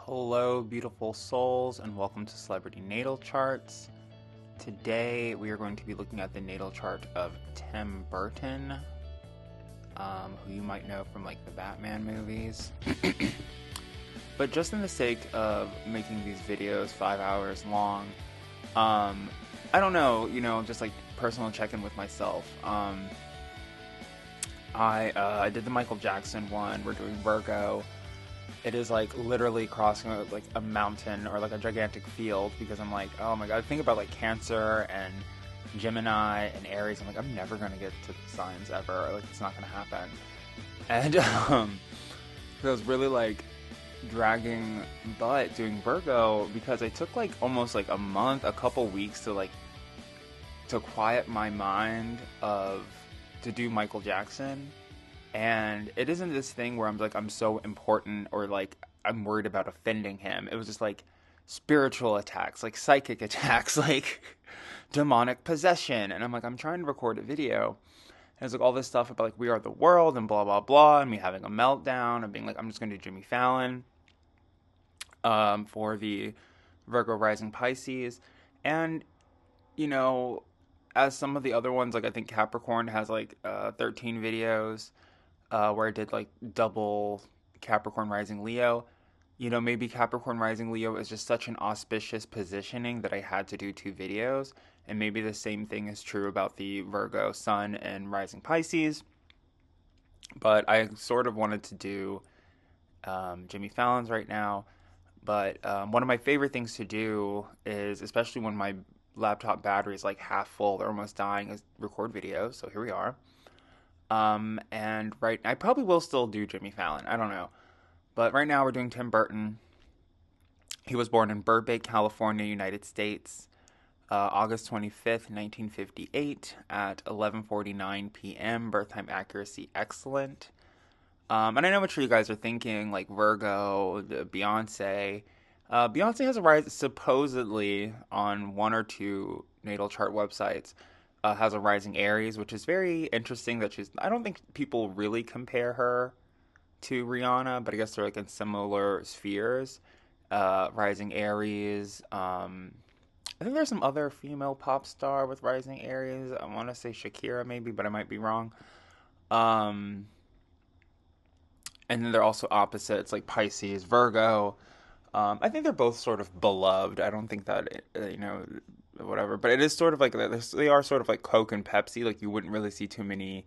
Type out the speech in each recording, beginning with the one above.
Hello, beautiful souls, and welcome to Celebrity Natal Charts. Today, we are going to be looking at the natal chart of Tim Burton, who you might know from like the Batman movies. But just in the sake of making these videos 5 hours long, I don't know, just like personal check-in with myself. I did the Michael Jackson one. We're doing Virgo. It is like literally crossing like a mountain or like a gigantic field because I'm like, oh my god, I think about like Cancer and Gemini and Aries. I'm like, I'm never gonna get to the signs ever. Like, it's not gonna happen. And so I was really like dragging butt doing Virgo because I took like almost like a month, a couple weeks to quiet my mind to do Michael Jackson. And it isn't this thing where I'm like, I'm so important or like I'm worried about offending him. It was just like spiritual attacks, like psychic attacks, like demonic possession. And I'm like, I'm trying to record a video. And it's like all this stuff about like We Are the World and blah, blah, blah. And me having a meltdown and being like, I'm just going to do Jimmy Fallon for the Virgo Rising Pisces. And, as some of the other ones, like I think Capricorn has like 13 videos. Where I did like double Capricorn Rising Leo. Maybe Capricorn Rising Leo is just such an auspicious positioning that I had to do 2 videos. And maybe the same thing is true about the Virgo Sun and Rising Pisces. But I sort of wanted to do Jimmy Fallon's right now. But one of my favorite things to do is, especially when my laptop battery is like half full, they're almost dying, is record videos. So here we are. And I probably will still do Jimmy Fallon. I don't know. But right now we're doing Tim Burton. He was born in Burbank, California, United States, August 25th, 1958 at 11:49 p.m. Birth time accuracy excellent. And I know what you guys are thinking, like Virgo, Beyonce. Beyonce has a rise supposedly on 1 or 2 natal chart websites. Has a rising Aries, which is very interesting that I don't think people really compare her to Rihanna, but I guess they're like in similar spheres. Rising Aries. I think there's some other female pop star with rising Aries. I want to say Shakira maybe, but I might be wrong. Um, and then they're also opposites, like Pisces, Virgo. I think they're both sort of beloved. I don't think that, whatever. But it is sort of like, they are sort of like Coke and Pepsi. Like, you wouldn't really see too many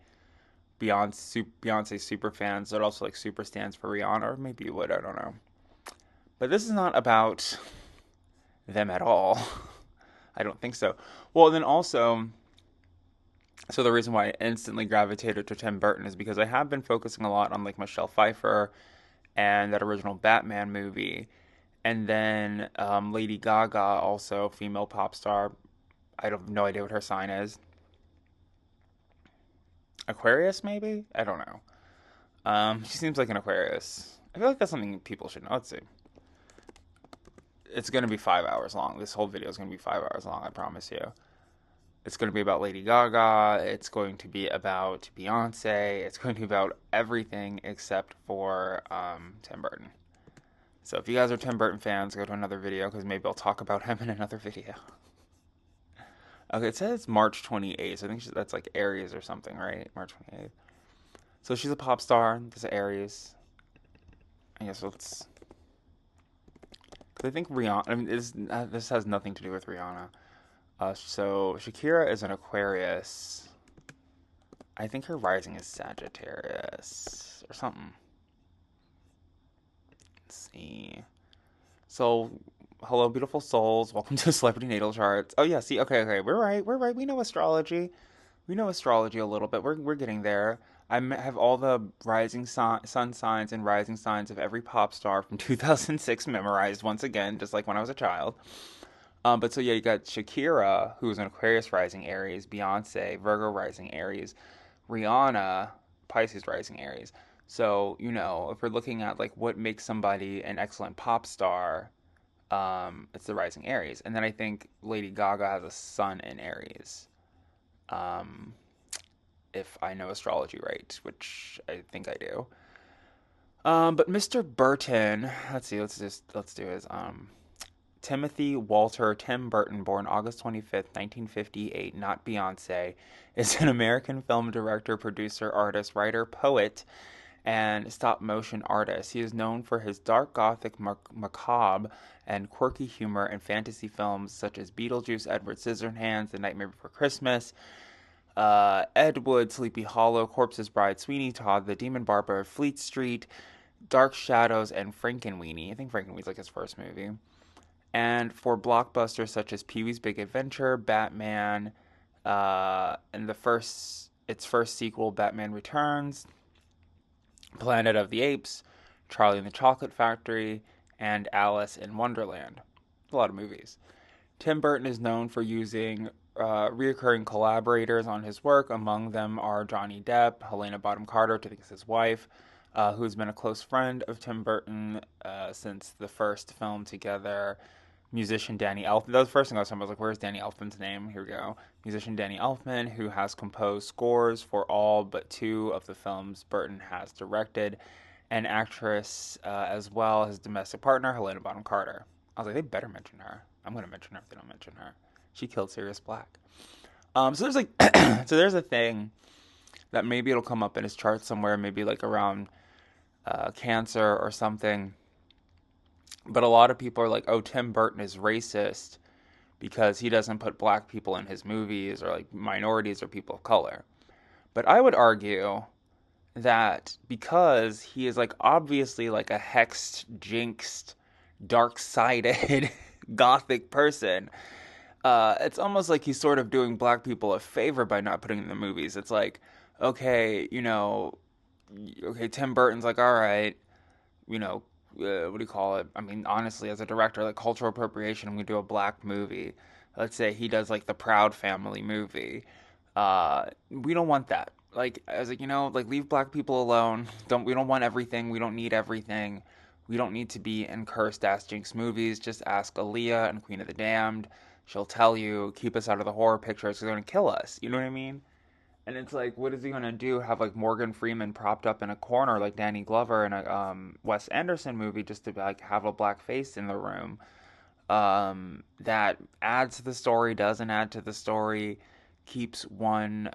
Beyonce super fans that also like super stands for Rihanna. Or maybe you would, I don't know. But this is not about them at all. I don't think so. Well, then also, so the reason why I instantly gravitated to Tim Burton is because I have been focusing a lot on like Michelle Pfeiffer and that original Batman movie. And then Lady Gaga, also female pop star. I have no idea what her sign is. Aquarius, maybe? I don't know. She seems like an Aquarius. I feel like that's something people should know. Let's see. It's going to be 5 hours long. This whole video is going to be 5 hours long, I promise you. It's going to be about Lady Gaga. It's going to be about Beyonce. It's going to be about everything except for Tim Burton. So if you guys are Tim Burton fans, go to another video because maybe I'll talk about him in another video. Okay, it says March 28th. So I think that's like Aries or something, right? March 28th. So she's a pop star. This is Aries. I guess let's... Because I think Rihanna... I mean, this has nothing to do with Rihanna. So Shakira is an Aquarius. I think her rising is Sagittarius or something. Let's see. So, hello, beautiful souls. Welcome to Celebrity Natal Charts. Oh, yeah, see, okay. We're right. We know astrology. We know astrology a little bit. We're getting there. Have all the rising sun signs and rising signs of every pop star from 2006 memorized once again, just like when I was a child. But so, yeah, you got Shakira, who's an Aquarius rising Aries, Beyonce, Virgo rising Aries, Rihanna, Pisces rising Aries. So, if we're looking at like what makes somebody an excellent pop star, it's the rising Aries. And then I think Lady Gaga has a sun in Aries. If I know astrology right, which I think I do. But Mr. Burton, let's see, let's do his Timothy Walter Tim Burton, born August 25th, 1958, not Beyonce, is an American film director, producer, artist, writer, poet, and stop motion artist. He is known for his dark gothic, macabre, and quirky humor in fantasy films such as Beetlejuice, Edward Scissorhands, The Nightmare Before Christmas, Ed Wood, Sleepy Hollow, Corpse's Bride, Sweeney Todd, The Demon Barber, Fleet Street, Dark Shadows, and Frankenweenie. I think Frankenweenie's like his first movie. And for blockbusters such as Pee Wee's Big Adventure, Batman, and its first sequel, Batman Returns, Planet of the Apes, Charlie and the Chocolate Factory, and Alice in Wonderland. A lot of movies. Tim Burton is known for using reoccurring collaborators on his work. Among them are Johnny Depp, Helena Bonham Carter, I think is his wife, who's been a close friend of Tim Burton since the first film together. Musician Danny Elfman. That was the first thing I was talking about. I was like, where's Danny Elfman's name? Here we go. Musician Danny Elfman, who has composed scores for all but two of the films Burton has directed. And actress as well, his domestic partner, Helena Bonham Carter. I was like, they better mention her. I'm going to mention her if they don't mention her. She killed Sirius Black. So there's like, so there's a thing that maybe it'll come up in his chart somewhere, maybe like around cancer or something. But a lot of people are like, oh, Tim Burton is racist because he doesn't put black people in his movies or like minorities or people of color. But I would argue that because he is like obviously like a hexed, jinxed, dark-sided, gothic person, it's almost like he's sort of doing black people a favor by not putting in the movies. It's like, okay, okay, Tim Burton's like, all right, what do you call it? I mean, honestly, as a director, like cultural appropriation, I'm gonna do a black movie. Let's say he does like the Proud Family movie. We don't want that. Like, I was like, like leave black people alone. We don't want everything. We don't need everything. We don't need to be in cursed ass jinx movies. Just ask Aaliyah and Queen of the Damned. She'll tell you, keep us out of the horror pictures. They're gonna kill us. You know what I mean? And it's like, what is he gonna do? Have like Morgan Freeman propped up in a corner like Danny Glover in a Wes Anderson movie just to like have a black face in the room? That adds to the story, doesn't add to the story, keeps one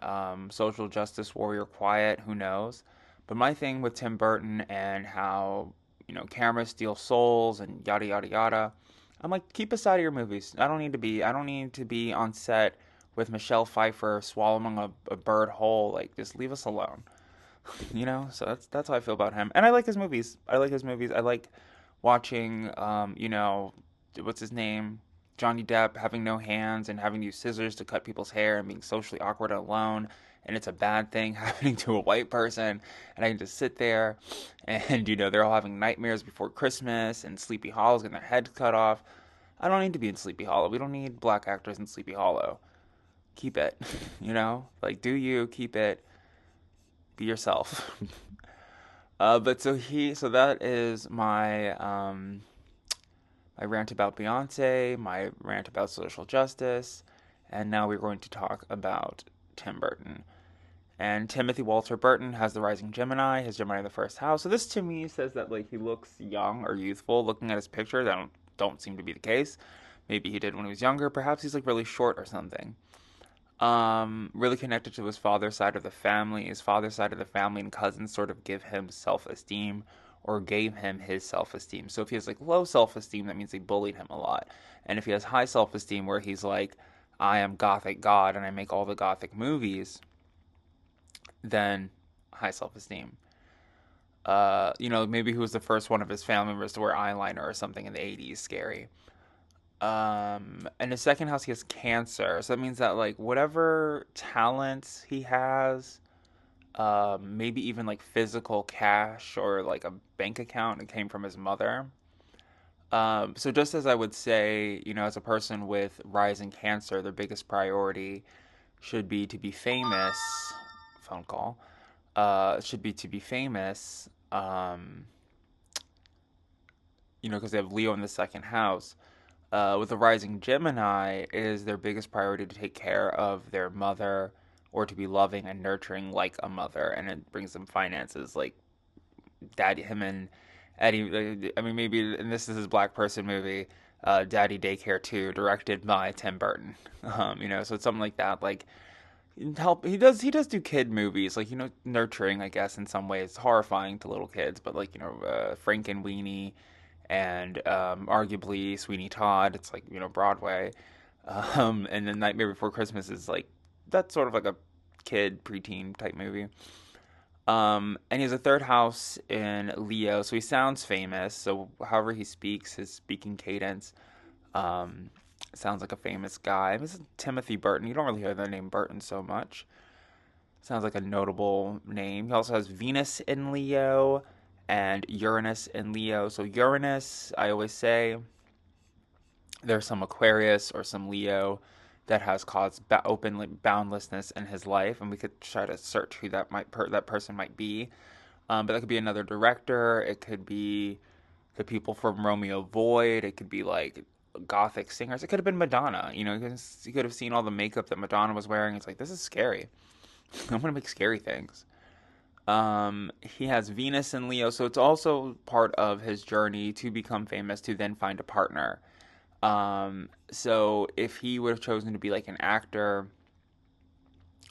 social justice warrior quiet. Who knows? But my thing with Tim Burton and how cameras steal souls and yada yada yada. I'm like, keep us out of your movies. I don't need to be on set with Michelle Pfeiffer swallowing a bird whole. Like, just leave us alone. So that's how I feel about him. And I like his movies. I like watching what's his name? Johnny Depp having no hands and having to use scissors to cut people's hair and being socially awkward and alone, and it's a bad thing happening to a white person, and I can just sit there and they're all having nightmares before Christmas and Sleepy Hollow's getting their heads cut off. I don't need to be in Sleepy Hollow. We don't need black actors in Sleepy Hollow. Keep it. Like, do you keep it, be yourself. But so that is my rant about Beyonce, my rant about social justice, and now we're going to talk about Tim Burton. And Timothy Walter Burton has the rising Gemini, his Gemini in the first house. So this to me says that like he looks young or youthful. Looking at his picture, that don't seem to be the case. Maybe he did when he was younger. Perhaps he's like really short or something. Really connected to his father's side of the family. His father's side of the family and cousins sort of give him self-esteem or gave him his self-esteem. So if he has like low self-esteem, that means they bullied him a lot. And if he has high self-esteem where he's like, I am gothic god and I make all the gothic movies, then high self-esteem. Maybe he was the first one of his family members to wear eyeliner or something in the 80s. Scary. In his second house, he has Cancer. So that means that, like, whatever talents he has, maybe even, like, physical cash or, like, a bank account, it came from his mother. So just as I would say, as a person with rising Cancer, their biggest priority should be to be famous. Phone call. Should be to be famous, because they have Leo in the second house. With the rising Gemini, it is their biggest priority to take care of their mother or to be loving and nurturing like a mother, and it brings them finances like Daddy, him and Eddie. I mean, maybe, and this is his black person movie, Daddy Daycare 2, directed by Tim Burton. So it's something like that. Like, help he does do kid movies, like, nurturing, I guess, in some ways, horrifying to little kids, but like, Frank and Weenie, and arguably Sweeney Todd. It's like, Broadway. And then Nightmare Before Christmas is like, that's sort of like a kid preteen type movie. And he has a third house in Leo, so he sounds famous. So however he speaks, his speaking cadence, um, sounds like a famous guy. This is Timothy Burton. You don't really hear the name Burton so much. Sounds like a notable name. He also has Venus in Leo and Uranus in Leo. So Uranus, I always say, there's some Aquarius or some Leo that has caused open boundlessness in his life, and we could try to search who that person might be. But that could be another director. It could be the people from Romeo Void. It could be like gothic singers. It could have been Madonna. You could have seen all the makeup that Madonna was wearing. It's like, this is scary. I'm gonna make scary things. He has Venus in Leo, so it's also part of his journey to become famous to then find a partner. So if he would have chosen to be like an actor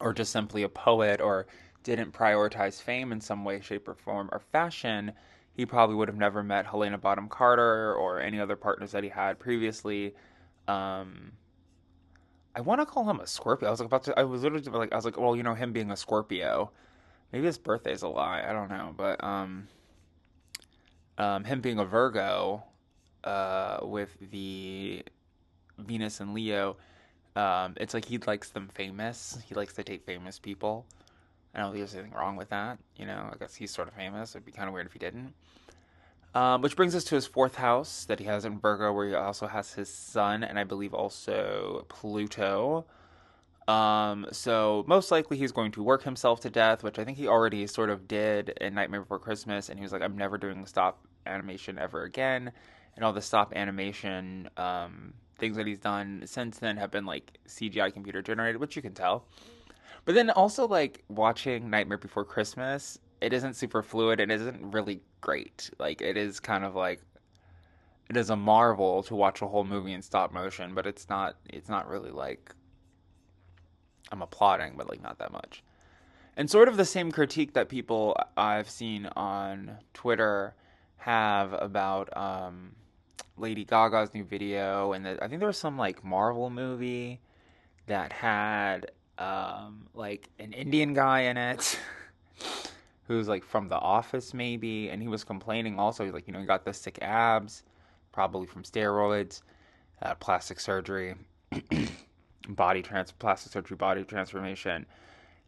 or just simply a poet or didn't prioritize fame in some way, shape, or form or fashion, he probably would have never met Helena Bonham Carter or any other partners that he had previously. Um, I want to call him a Scorpio. I was literally like, well, him being a Scorpio, maybe his birthday's a lie. I don't know, but him being a Virgo, with the Venus and Leo, it's like he likes them famous. He likes to date famous people. I don't think there's anything wrong with that. I guess he's sort of famous. It'd be kind of weird if he didn't. Which brings us to his fourth house that he has in Virgo, where he also has his sun and I believe also Pluto. So most likely he's going to work himself to death, which I think he already sort of did in Nightmare Before Christmas, and he was like, I'm never doing stop animation ever again. And all the stop animation things that he's done since then have been like CGI computer generated, which you can tell. But then also like watching Nightmare Before Christmas, it isn't super fluid. It isn't really great. Like it is kind of like it is a marvel to watch a whole movie in stop motion, but it's not. It's not really like I'm applauding, but like not that much. And sort of the same critique that people I've seen on Twitter have about Lady Gaga's new video, and I think there was some like Marvel movie that had like an Indian guy in it who's like from The Office maybe, and he was complaining also like he got the sick abs, probably from steroids, plastic surgery, plastic surgery, body transformation.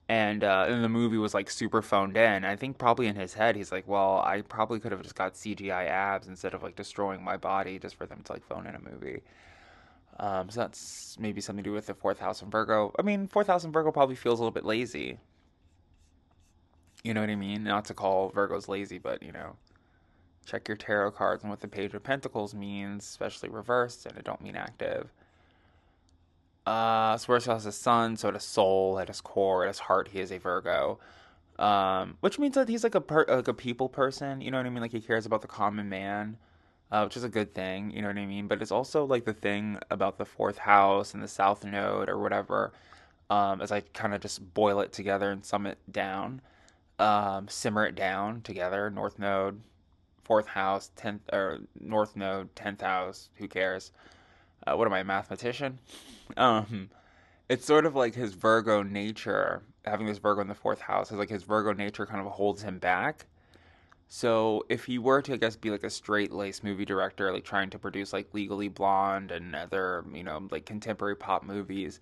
And the movie was like super phoned in. I think probably in his head he's like, well, I probably could have just got CGI abs instead of like destroying my body just for them to like phone in a movie. So that's maybe something to do with the fourth house in Virgo. I mean, fourth house in Virgo probably feels a little bit lazy. You know what I mean? Not to call Virgos lazy, but check your tarot cards and what the Page of Pentacles means, especially reversed, and it don't mean active. So Squarespace has a sun, so at his soul, at his core, at his heart, he is a Virgo. Which means that he's like like a people person. You know what I mean? Like he cares about the common man, which is a good thing. You know what I mean? But it's also like the thing about the fourth house and the south node or whatever. As I kind of just boil it together and sum it down, simmer it down together. North node, fourth house, tenth or north node, 10th house. Who cares? What am I, a mathematician? Um, it's sort of like his Virgo nature, having this Virgo in the fourth house, is like his Virgo nature kind of holds him back. So if he were to, I guess, be like a straight laced movie director, like trying to produce like Legally Blonde and other, like contemporary pop movies,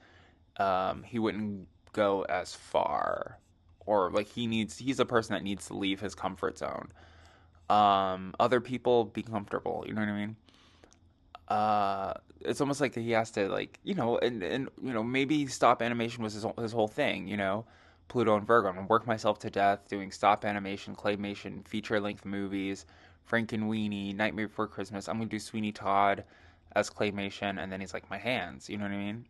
he wouldn't go as far. Or like he's a person that needs to leave his comfort zone. Other people be comfortable, you know what I mean? It's almost like he has to like and maybe stop animation was his whole thing, Pluto and Virgo. I'm gonna work myself to death doing stop animation, claymation, feature length movies, Frank and Weenie, Nightmare Before Christmas. I'm gonna do Sweeney Todd as claymation, and then he's like my hands, you know what I mean?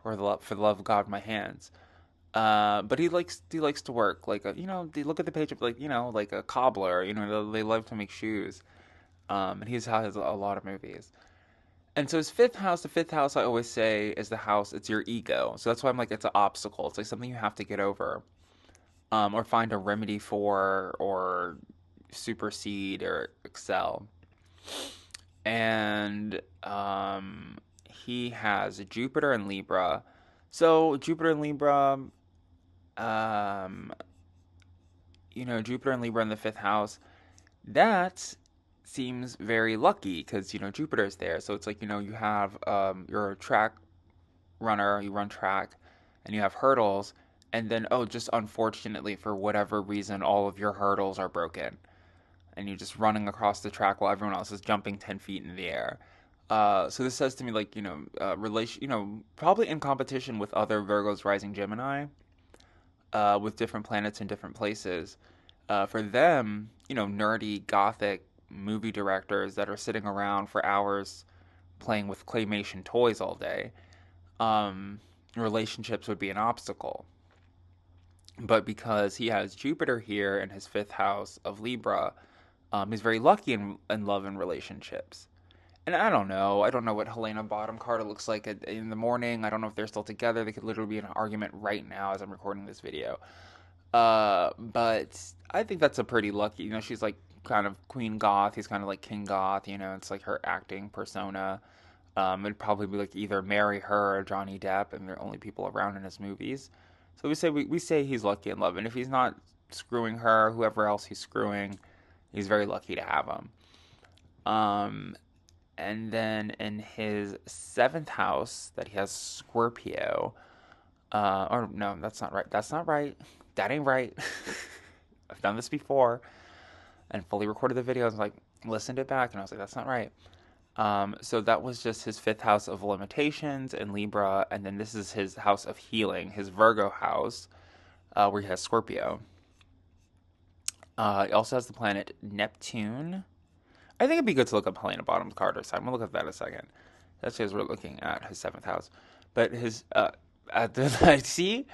For the love of God, my hands. But he likes to work like they look at the page of like like a cobbler. They love to make shoes. And he's has a lot of movies. And so his fifth house, the fifth house, I always say is the house. It's your ego. So that's why I'm like it's an obstacle. It's like something you have to get over, or find a remedy for, or supersede or excel. And he has Jupiter and Libra. So Jupiter and Libra, um, Jupiter and Libra in the fifth house, that seems very lucky because, Jupiter's there. So it's like, you have, you're a track runner, you run track, and you have hurdles. And then, oh, just unfortunately, for whatever reason, all of your hurdles are broken. And you're just running across the track while everyone else is jumping 10 feet in the air. So this says to me, like, probably in competition with other Virgos rising Gemini, with different planets in different places. For them, nerdy, gothic movie directors that are sitting around for hours playing with claymation toys all day, relationships would be an obstacle. But because he has Jupiter here in his fifth house of Libra, he's very lucky in love and relationships. And I don't know. I don't know what Helena Bottom Carter looks like in the morning. I don't know if they're still together. They could literally be in an argument right now as I'm recording this video. But I think that's a pretty lucky. She's like kind of Queen Goth. He's kind of like King Goth. It's like her acting persona. It'd probably be like either marry her or Johnny Depp, and they're the only people around in his movies. So we say he's lucky in love, and if he's not screwing her, whoever else he's screwing, he's very lucky to have him. Um, and then in his seventh house, that he has Scorpio. Or no, that's not right. That's not right. That ain't right. I've done this before and fully recorded the video. I was like, listened it back, and I was like, that's not right. So that was just his fifth house of limitations in Libra, and then this is his house of healing, his Virgo house, where he has Scorpio. He also has the planet Neptune. I think it'd be good to look up Helena Bottom Carter's sign. We'll look at that in a second. That's because we're looking at his seventh house. But his at the I see,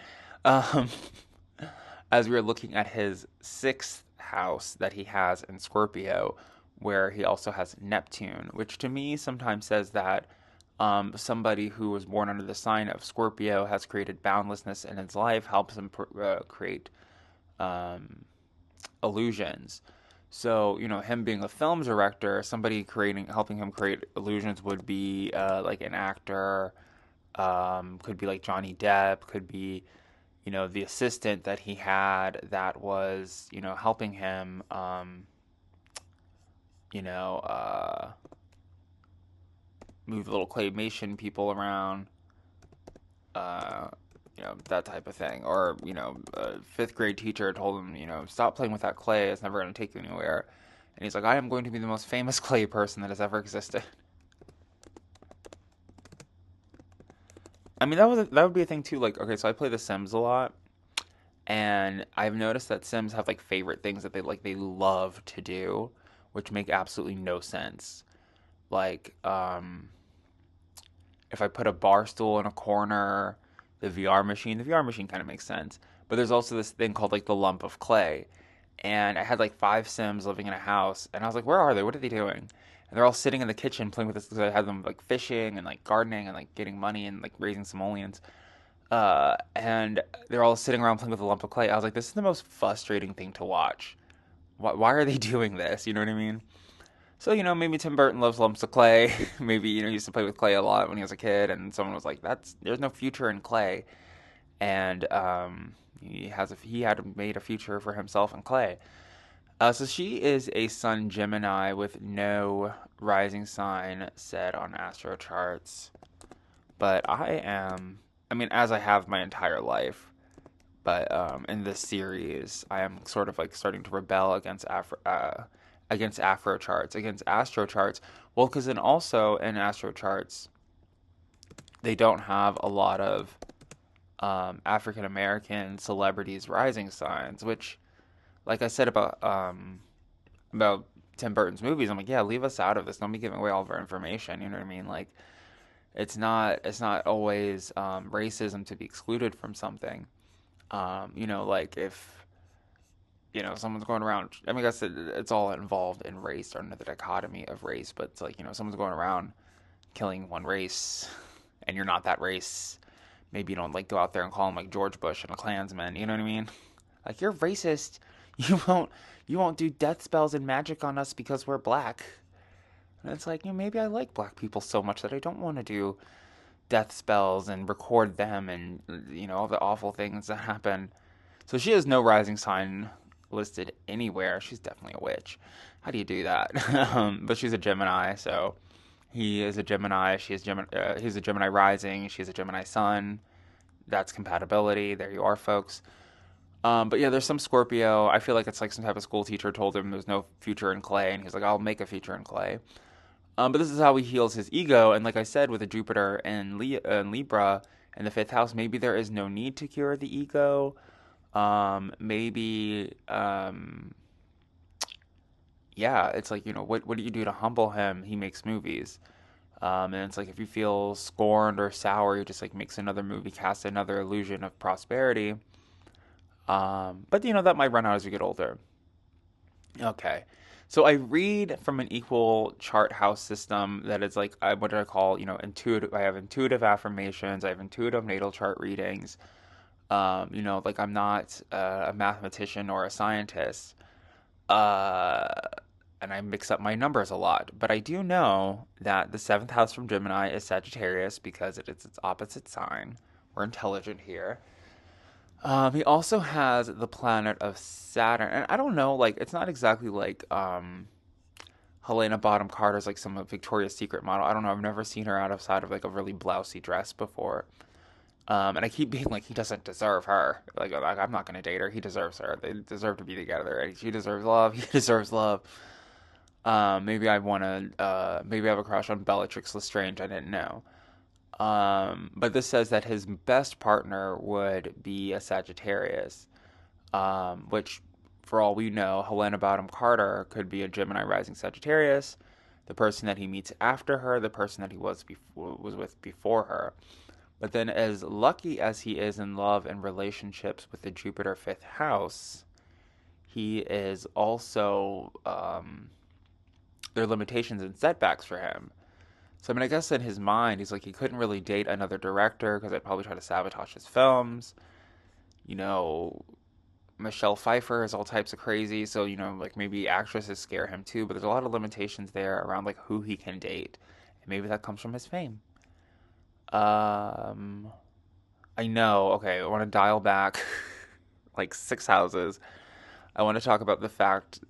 um, as we were looking at his sixth house that he has in Scorpio, where he also has Neptune, which to me sometimes says that somebody who was born under the sign of Scorpio has created boundlessness in his life, helps him create um, illusions. So, him being a film director, somebody helping him create illusions would be like an actor, could be like Johnny Depp, could be, the assistant that he had that was, helping him, you know, uh, move little claymation people around, uh, that type of thing. Or, a fifth grade teacher told him, stop playing with that clay, it's never going to take you anywhere. And he's like, I am going to be the most famous clay person that has ever existed. I mean, that would be a thing too. Like, okay, so I play The Sims a lot, and I've noticed that Sims have like favorite things that they love to do, which make absolutely no sense. Like, if I put a bar stool in a corner, the VR machine kind of makes sense. But there's also this thing called like the lump of clay. And I had like five Sims living in a house, and I was like, where are they? What are they doing? And they're all sitting in the kitchen playing with this. So I had them like fishing and like gardening and like getting money and like raising simoleons. And they're all sitting around playing with a lump of clay. I was like, this is the most frustrating thing to watch. Why are they doing this? You know what I mean? So, maybe Tim Burton loves lumps of clay. Maybe, he used to play with clay a lot when he was a kid, and someone was like, there's no future in clay. And he had made a future for himself in clay. So she is a Sun Gemini with no rising sign set on astro charts. But I mean, as I have my entire life, but in this series, I am sort of like starting to rebel against Afro charts, against astro charts. Well, because then also in astro charts, they don't have a lot of African American celebrities rising signs, which, like I said about Tim Burton's movies, I'm like, yeah, leave us out of this. Don't be giving away all of our information. You know what I mean? Like, it's not always racism to be excluded from something. Like if, someone's going around, I mean, I guess it's all involved in race or another dichotomy of race, but it's like, someone's going around killing one race and you're not that race. Maybe you don't like go out there and call him like George Bush and a Klansman, you know what I mean? Like you're racist. You won't you won't do death spells and magic on us because we're black. And it's like, maybe I like black people so much that I don't want to do death spells and record them and all the awful things that happen. So she has no rising sign listed anywhere. She's definitely a witch. How do you do that? But she's a Gemini, so he is a Gemini. She is Gemini. He's a Gemini rising. She's a Gemini sun. That's compatibility. There you are, folks. But yeah, there's some Scorpio. I feel like it's like some type of school teacher told him there's no future in clay, and he's like, I'll make a future in clay. But this is how he heals his ego. And like I said, with a Jupiter and Libra in the fifth house, maybe there is no need to cure the ego. Maybe, yeah, it's like, what do you do to humble him? He makes movies. And it's like if you feel scorned or sour, he just like makes another movie, casts another illusion of prosperity. But that might run out as you get older. Okay. So I read from an equal chart house system that is like what do I call, intuitive. I have intuitive affirmations, I have intuitive natal chart readings. Like I'm not a mathematician or a scientist. Uh and I mix up my numbers a lot, but I do know that the seventh house from Gemini is Sagittarius because it is its opposite sign. We're intelligent here. He also has the planet of Saturn, and I don't know, like it's not exactly like Helena Bonham Carter's like some Victoria's Secret model. I don't know. I've never seen her outside of like a really blousy dress before. And I keep being like, he doesn't deserve her. Like I'm not gonna date her. He deserves her. They deserve to be together. Right? She deserves love. He deserves love. Maybe I wanna. Maybe I have a crush on Bellatrix Lestrange. I didn't know. But this says that his best partner would be a Sagittarius, which, for all we know, Helena Bonham Carter could be a Gemini rising Sagittarius, the person that he meets after her, the person that he was with before her. But then, as lucky as he is in love and relationships with the Jupiter fifth house, he is also there are limitations and setbacks for him. So I mean, I guess in his mind, he's like he couldn't really date another director because I'd probably try to sabotage his films. You know, Michelle Pfeiffer is all types of crazy, so like maybe actresses scare him too. But there's a lot of limitations there around like who he can date, and maybe that comes from his fame. Um, I know. Okay, I want to dial back like six houses. I want to talk about the fact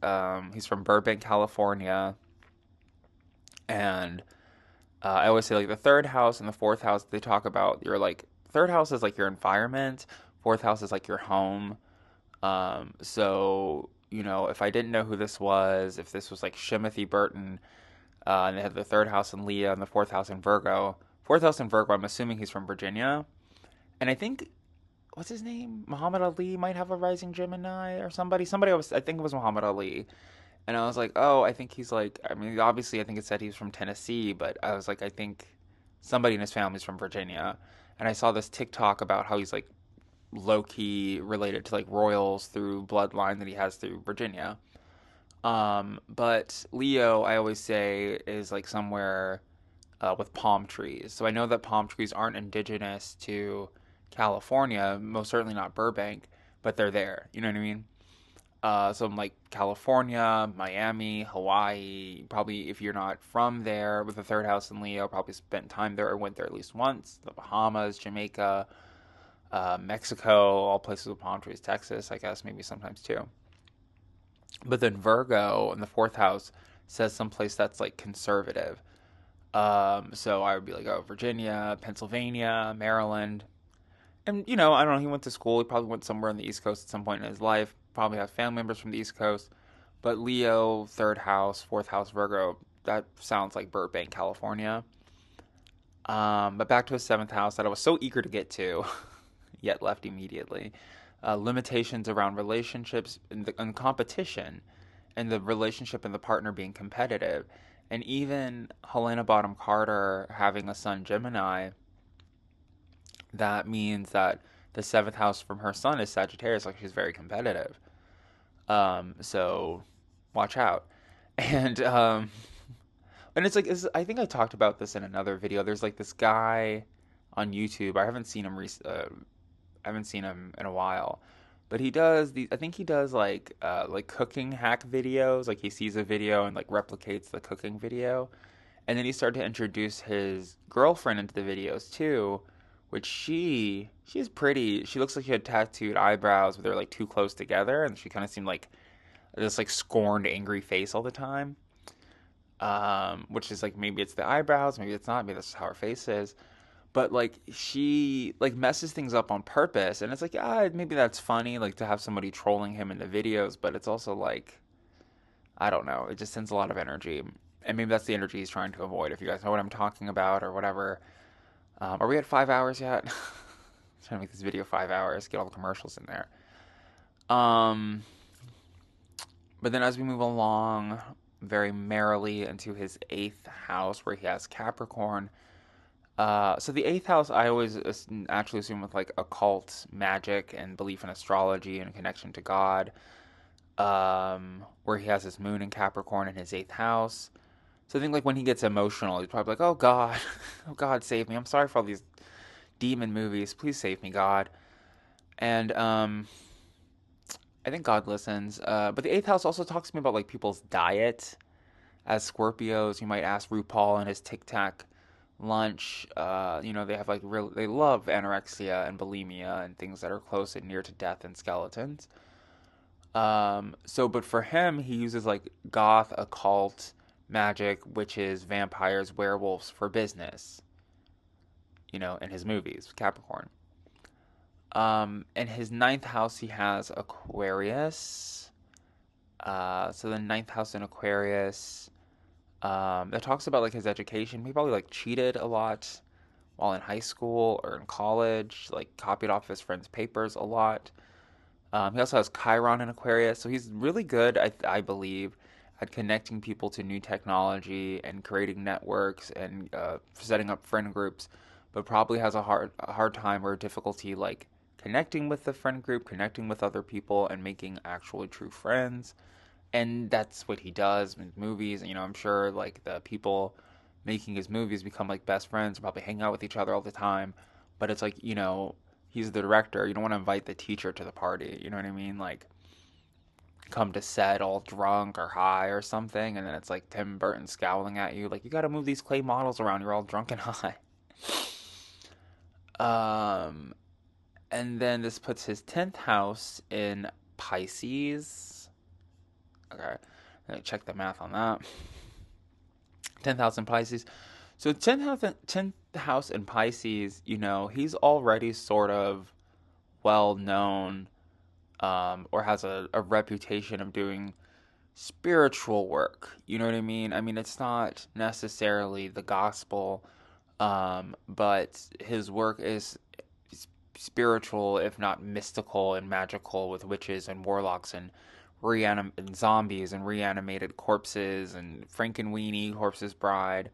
he's from Burbank, California, and I always say like the third house and the fourth house. They talk about your like third house is like your environment, fourth house is like your home. So if I didn't know who this was, if this was like Shimothy Burton, and they had the third house in Leo and the fourth house in Virgo. Fourth house in Virgo, I'm assuming he's from Virginia. And I think, what's his name? Muhammad Ali might have a rising Gemini or somebody. I think it was Muhammad Ali. And I was like, oh, I think he's like, I mean, obviously, I think it said he's from Tennessee, but I was like, I think somebody in his family's from Virginia. And I saw this TikTok about how he's like low key related to like royals through bloodline that he has through Virginia. But Leo, I always say, is like somewhere with palm trees. So I know that palm trees aren't indigenous to California, most certainly not Burbank, but they're there. You know what I mean? So I'm like California, Miami, Hawaii. Probably if you're not from there with the third house in Leo, probably spent time there or went there at least once. The Bahamas, Jamaica, Mexico, all places with palm trees. Texas, I guess maybe sometimes too. But then Virgo in the fourth house says someplace that's like conservative. So I would be like, oh, Virginia, Pennsylvania, Maryland. And, I don't know, he went to school. He probably went somewhere on the East Coast at some point in his life. Probably have family members from the East Coast. But Leo, third house, fourth house, Virgo, that sounds like Burbank, California. But back to his seventh house that I was so eager to get to, yet left immediately. Limitations around relationships and competition, and the relationship and the partner being competitive. And even Helena Bonham Carter having a son Gemini, that means that the seventh house from her sun is Sagittarius. Like she's very competitive. So watch out. And I think I talked about this in another video. There's like this guy on YouTube. I haven't seen him in a while, but he does these. I think he does like cooking hack videos. Like he sees a video and like replicates the cooking video, and then he started to introduce his girlfriend into the videos too, which she's pretty. She looks like she had tattooed eyebrows, but they're like too close together, and she kind of seemed like this like scorned, angry face all the time. Which is like maybe it's the eyebrows, maybe it's not, maybe that's just how her face is. But like she like messes things up on purpose, and it's like maybe that's funny, like to have somebody trolling him in the videos, but it's also like I don't know, it just sends a lot of energy, and maybe that's the energy he's trying to avoid. If you guys know what I'm talking about or whatever. Are we at 5 hours yet? Trying to make this video 5 hours, get all the commercials in there. Um, but then as we move along very merrily into his eighth house, where he has Capricorn. So the eighth house, I always actually assume with like occult magic and belief in astrology and connection to God. Where he has his moon in Capricorn in his eighth house. So I think like when he gets emotional, he's probably like, "Oh God, oh God, save me! I'm sorry for all these demon movies. Please save me, God." And I think God listens. But the eighth house also talks to me about like people's diet. As Scorpios, you might ask RuPaul and his Tic Tac lunch. They have they love anorexia and bulimia and things that are close and near to death and skeletons. But for him, he uses like goth, occult, magic, witches, vampires, werewolves for business. In his movies, Capricorn. In his ninth house, he has Aquarius. So the ninth house in Aquarius, that talks about like his education. He probably like cheated a lot while in high school or in college, like copied off his friends' papers a lot. He also has Chiron in Aquarius, so he's really good, I believe, at connecting people to new technology and creating networks and setting up friend groups, but probably has a hard time or difficulty like connecting with the friend group, connecting with other people, and making actually true friends. And that's what he does in movies. I'm sure like the people making his movies become like best friends, probably hang out with each other all the time. But it's like he's the director. You don't want to invite the teacher to the party. You know what I mean? Like come to set all drunk or high or something, and then it's like Tim Burton scowling at you, like you got to move these clay models around. You're all drunk and high. Um, and then this puts his 10th house in Pisces. Okay, check the math on that. 10th house in Pisces. So 10th house in Pisces, he's already sort of well known, or has a reputation of doing spiritual work. You know what I mean? I mean, it's not necessarily the gospel, but his work is spiritual, if not mystical and magical, with witches and warlocks and and zombies and reanimated corpses and Frankenweenie, Corpse's Bride,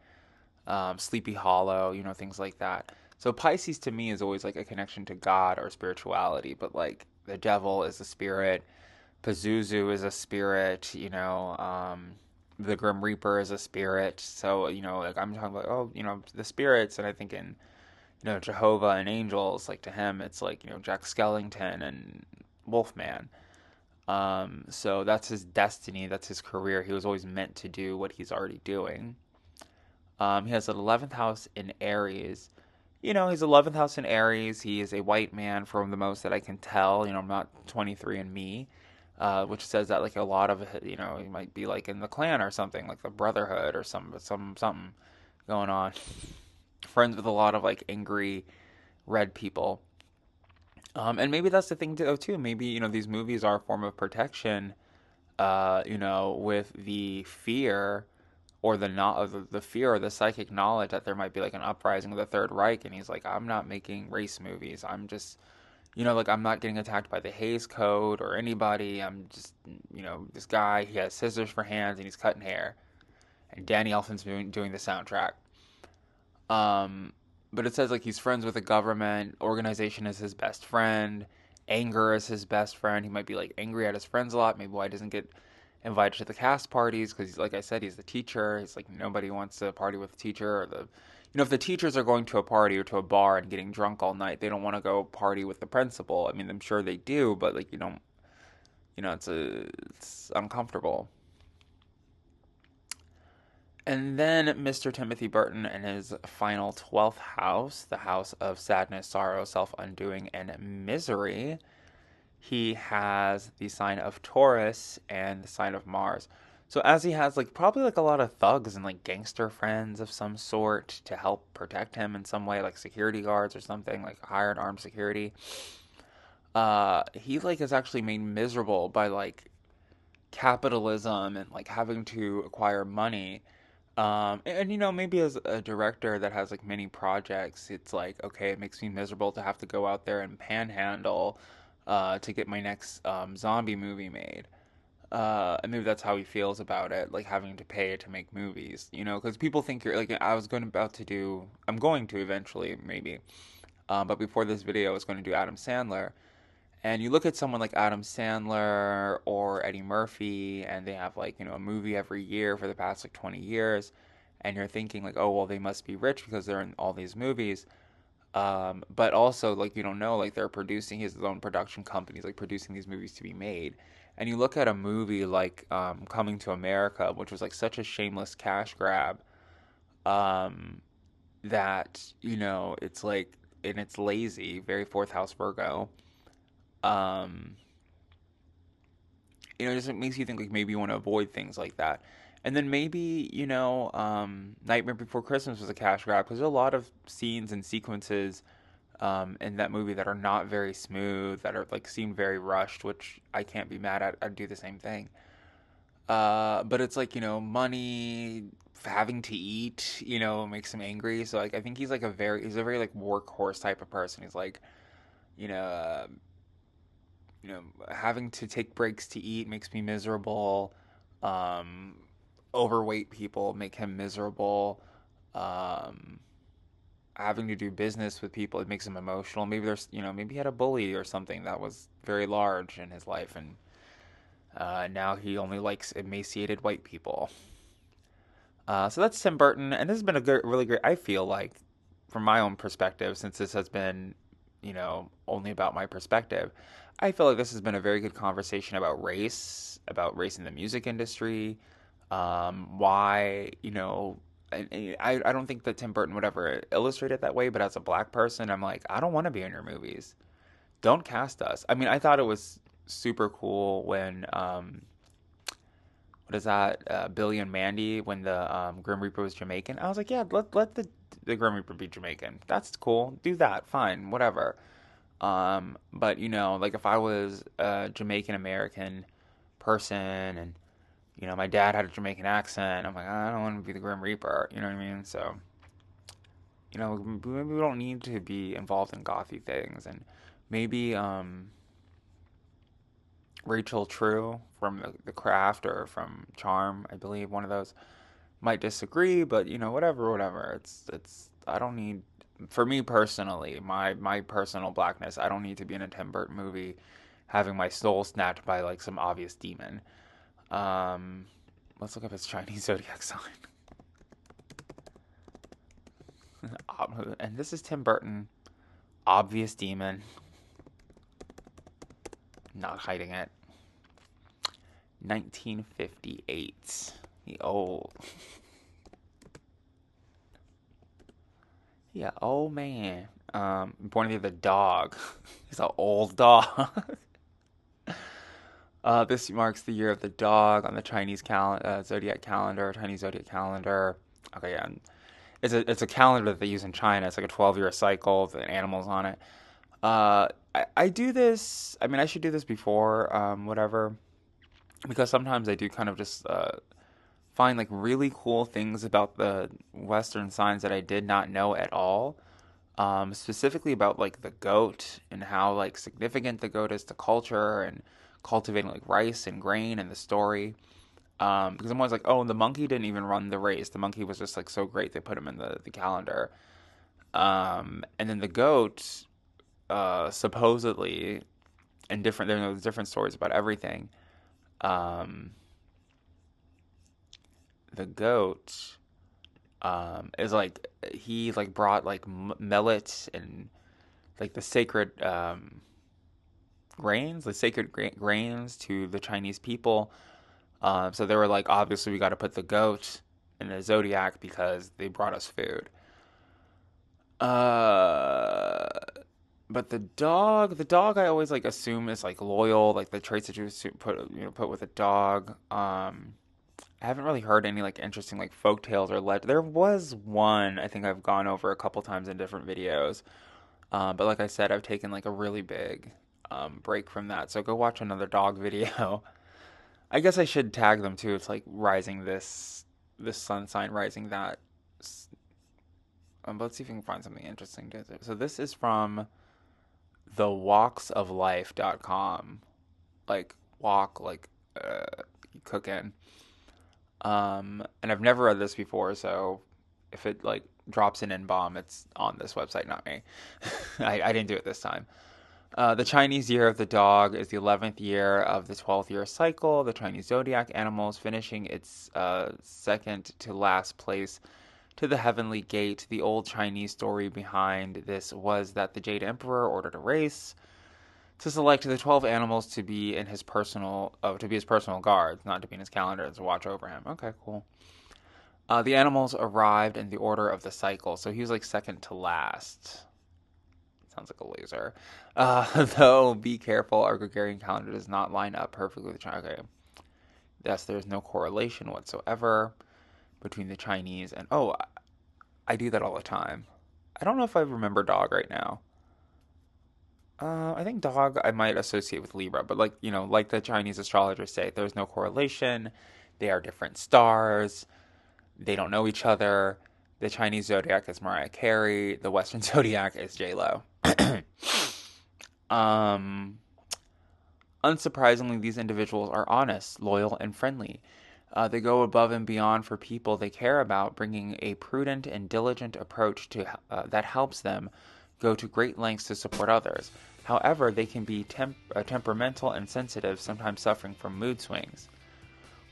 Sleepy Hollow, things like that. So Pisces to me is always like a connection to God or spirituality, but like the devil is a spirit, Pazuzu is a spirit, the Grim Reaper is a spirit. So, like I'm talking about, the spirits, and I think in, Jehovah and angels, like to him, it's like, Jack Skellington and Wolfman. So that's his destiny, that's his career. He was always meant to do what he's already doing. He has an 11th house in Aries. His 11th house in Aries. He is a white man from the most that I can tell. I'm not 23 and me, which says that like a lot of it, he might be like in the clan or something, like the Brotherhood or something going on. Friends with a lot of like angry red people. And maybe that's the thing too. Maybe these movies are a form of protection. With the fear or the not the fear or the psychic knowledge that there might be like an uprising of the Third Reich, and he's like, I'm not making race movies. I'm just, like I'm not getting attacked by the Hays Code or anybody. I'm just, this guy. He has scissors for hands and he's cutting hair, and Danny Elfman's doing the soundtrack. Um, but it says like he's friends with the government. Organization is his best friend. Anger is his best friend. He might be like angry at his friends a lot. Maybe why he doesn't get invited to the cast parties because, like I said, he's the teacher. He's like nobody wants to party with the teacher or the, if the teachers are going to a party or to a bar and getting drunk all night, they don't want to go party with the principal. I mean, I'm sure they do, but like you don't, it's uncomfortable. And then Mr. Timothy Burton in his final 12th house, the house of sadness, sorrow, self undoing, and misery, he has the sign of Taurus and the sign of Mars. So as he has like probably like a lot of thugs and like gangster friends of some sort to help protect him in some way, like security guards or something, like hired armed security. He like is actually made miserable by like capitalism and like having to acquire money. Maybe as a director that has like many projects, it's like, okay, it makes me miserable to have to go out there and panhandle to get my next zombie movie made. And maybe that's how he feels about it, like having to pay to make movies, because people think you're like, I'm going to eventually, maybe. But before this video, I was going to do Adam Sandler. And you look at someone like Adam Sandler or Eddie Murphy, and they have like, a movie every year for the past like 20 years. And you're thinking like, oh, well, they must be rich because they're in all these movies. But also like, you don't know, like they're producing his own production companies, like producing these movies to be made. And you look at a movie like Coming to America, which was like such a shameless cash grab, um, that, it's like, and it's lazy, very fourth house Virgo. Um, it just makes you think like maybe you want to avoid things like that. And then maybe, Nightmare Before Christmas was a cash grab because there's a lot of scenes and sequences in that movie that are not very smooth, that are like seem very rushed, which I can't be mad at. I'd do the same thing. But it's like, money, having to eat, makes him angry. So like I think he's a very like workhorse type of person. He's like, you know, uh, having to take breaks to eat makes me miserable. Um, Overweight people make him miserable. Um, Having to do business with people, it makes him emotional. Maybe maybe he had a bully or something that was very large in his life, and now he only likes emaciated white people. So that's Tim Burton, and this has been a good, really great. I feel like, from my own perspective, since this has been, only about my perspective, I feel like this has been a very good conversation about race in the music industry, why, I don't think that Tim Burton would ever illustrate it that way, but as a black person, I'm like, I don't want to be in your movies. Don't cast us. I mean, I thought it was super cool when what is that? Billy and Mandy when the Grim Reaper was Jamaican. I was like, yeah, let the Grim Reaper be Jamaican. That's cool. Do that. Fine. Whatever. But like if I was a Jamaican American person and my dad had a Jamaican accent, I'm like, I don't want to be the Grim Reaper. You know what I mean? So maybe we don't need to be involved in gothy things, and maybe Rachel True from the Craft or from Charm, I believe one of those might disagree, but whatever. It's I don't need, for me personally, my personal blackness, I don't need to be in a Tim Burton movie having my soul snatched by like some obvious demon. Um, let's look up his Chinese zodiac sign. And this is Tim Burton, obvious demon, not hiding it. 1958. The old. Yeah, old man. Born to be the dog. He's an old dog. This marks the year of the dog on the Chinese zodiac calendar. Chinese zodiac calendar. Okay, yeah, it's a calendar that they use in China. It's like a 12-year cycle with animals on it. I do this. I mean, I should do this before whatever, because sometimes I do kind of just find like really cool things about the Western signs that I did not know at all. Specifically about like the goat and how like significant the goat is to culture and cultivating like rice and grain and the story. Because I'm always like, oh, the monkey didn't even run the race. The monkey was just like so great they put him in the calendar. And then the goat, supposedly, and there's different stories about everything. Um, the goat, is like, he like brought like millet and like the sacred, grains, the sacred grains to the Chinese people. So they were like, obviously, we got to put the goat in the zodiac because they brought us food. Uh, but the dog, I always like assume is like loyal, like the traits that you put with a dog. I haven't really heard any like interesting like folk tales or legend. There was one I think I've gone over a couple times in different videos. But like I said, I've taken like a really big break from that. So go watch another dog video. I guess I should tag them too. It's like rising this sun sign, rising that. But let's see if we can find something interesting. So this is from thewalksoflife.com. Like walk, like cooking. And I've never read this before, so if it like drops an N-bomb, it's on this website, not me. I didn't do it this time. The Chinese year of the dog is the 11th year of the 12th year cycle. The Chinese zodiac animals finishing its second to last place to the heavenly gate. The old Chinese story behind this was that the Jade Emperor ordered a race to select the 12 animals to be in his personal guards, not to be in his calendar to watch over him. Okay, cool. The animals arrived in the order of the cycle, so he was like second to last. Sounds like a loser. Though, be careful, our Gregorian calendar does not line up perfectly with the Chinese. Okay. Yes, there's no correlation whatsoever between the Chinese and... Oh, I do that all the time. I don't know if I remember dog right now. I think dog I might associate with Libra, but like, like the Chinese astrologers say, there's no correlation. They are different stars. They don't know each other. The Chinese zodiac is Mariah Carey. The Western zodiac is J-Lo. um, Unsurprisingly, these individuals are honest, loyal, and friendly. They go above and beyond for people they care about, bringing a prudent and diligent approach that helps them go to great lengths to support others. However, they can be temperamental and sensitive, sometimes suffering from mood swings.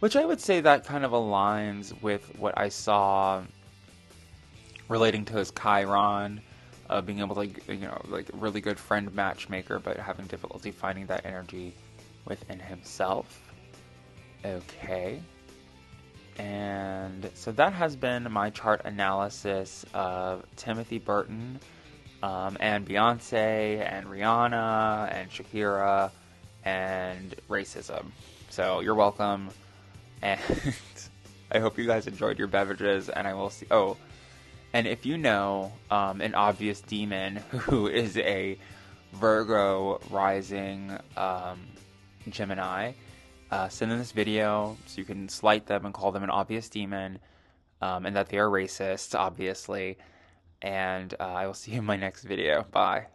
Which I would say that kind of aligns with what I saw relating to his Chiron, being able to, like really good friend matchmaker, but having difficulty finding that energy within himself. Okay. And so that has been my chart analysis of Timothy Burton, and Beyonce, and Rihanna, and Shakira, and racism. So you're welcome, and I hope you guys enjoyed your beverages, and I will see... Oh, and if you know an obvious demon who is a Virgo rising Gemini, send them this video so you can slight them and call them an obvious demon, and that they are racist, obviously. And I will see you in my next video. Bye.